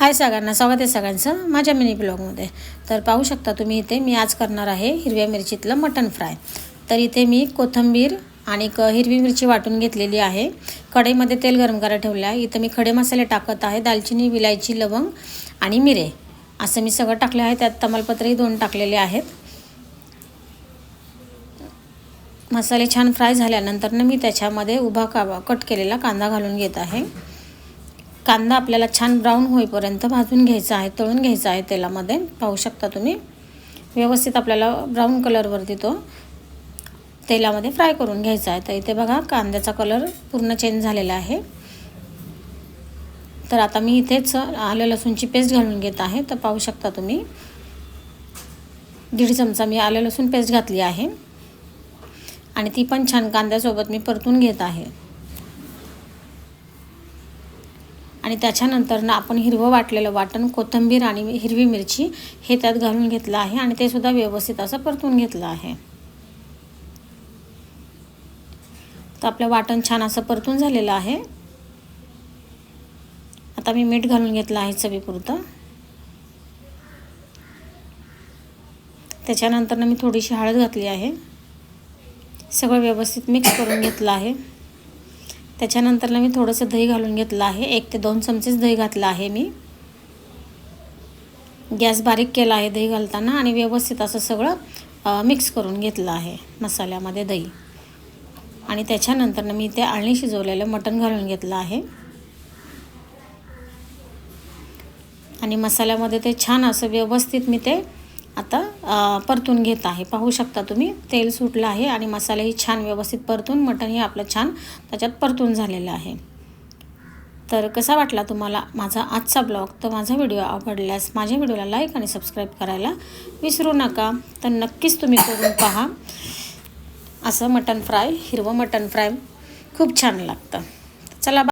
हाय सगळ्यांना, स्वागत आहे सगळ्यांचं माझ्या मिनी ब्लॉगमध्ये। तर पाहू शकता तुम्ही इथे मी आज करणार आहे हिरव्या मिरचीतलं मटण फ्राय। तर इथे मी कोथिंबीर आणि हिरवी मिरची वाटून घेतलेली आहे। कढईमध्ये तेल गरम करायला ठेवले आहे। इथे मी खडे मसाले टाकत आहे, दालचिनी, विलायची, लवंग आणि मिरे असं मी सगळं टाकले आहे। त्यात तमालपत्रही 2 टाकलेले आहेत। मसाले छान फ्राय झाल्यानंतर मी त्याच्यामध्ये उभा कट केलेला कांदा घालून घेत आहे। कांदा आपल्याला छान ब्राऊन होईपर्यंत भाजून घ्यायचा आहे, तळून घ्यायचा आहे तेलामध्ये। पाहू शकता तुम्ही व्यवस्थित आपल्याला ब्राऊन कलरवरती तो तेलामध्ये फ्राय करून घ्यायचा आहे। तर इथे बघा कांद्याचा कलर पूर्ण चेंज झालेला आहे। तर आता मी इथेच आलं लसूणची पेस्ट घालून घेत आहे। तर पाहू शकता तुम्ही 1.5 चमचा मी आलं लसूण पेस्ट घातली आहे आणि ती पण छान कांद्यासोबत मी परतून घेत आहे। आणि त्याच्यानंतर आपण हिरवं वाटलेलं वाटण, कोथिंबीर आणि हिरवी मिरची हे त्यात घालून घेतलं आहे आणि ते सुद्धा व्यवस्थित असं परतून घेतलं आहे। तर आपलं वाटण छान असं परतून झालेलं आहे। आता मी मीठ घालून घेतलं आहे चवीपुरतं। त्याच्यानंतर मी थोडीशी हळद घातली आहे। सगळं व्यवस्थित मिक्स करून घेतलं आहे। त्याच्यानंतर मी थोडंसं दही घालून घेतलं आहे। 1 ते 2 चमचेच दही घातलं आहे मी। गॅस बारीक केला आहे दही घालताना आणि व्यवस्थित असं सगळं मिक्स करून घेतलं आहे मसाल्यामध्ये दही। आणि त्याच्यानंतर मी ते आळणी शिजवलेलं मटण घालून घेतलं आहे आणि मसाल्यामध्ये ते छान असं व्यवस्थित मी ते आता परतून घेत आहे। पाहू शकता तुम्ही तेल सुटलं आहे आणि मसालेही छान व्यवस्थित परतून मटणही आपलं छान त्याच्यात परतून झालेलं आहे। तर कसा वाटला तुम्हाला माझा आजचा ब्लॉग? तर माझा व्हिडिओ आवडल्यास माझ्या व्हिडिओला लाईक आणि सबस्क्राईब करायला विसरू नका। तर नक्कीच तुम्ही करून पहा। असं मटण फ्राय, हिरवं मटण फ्राय खूप छान लागतं। चला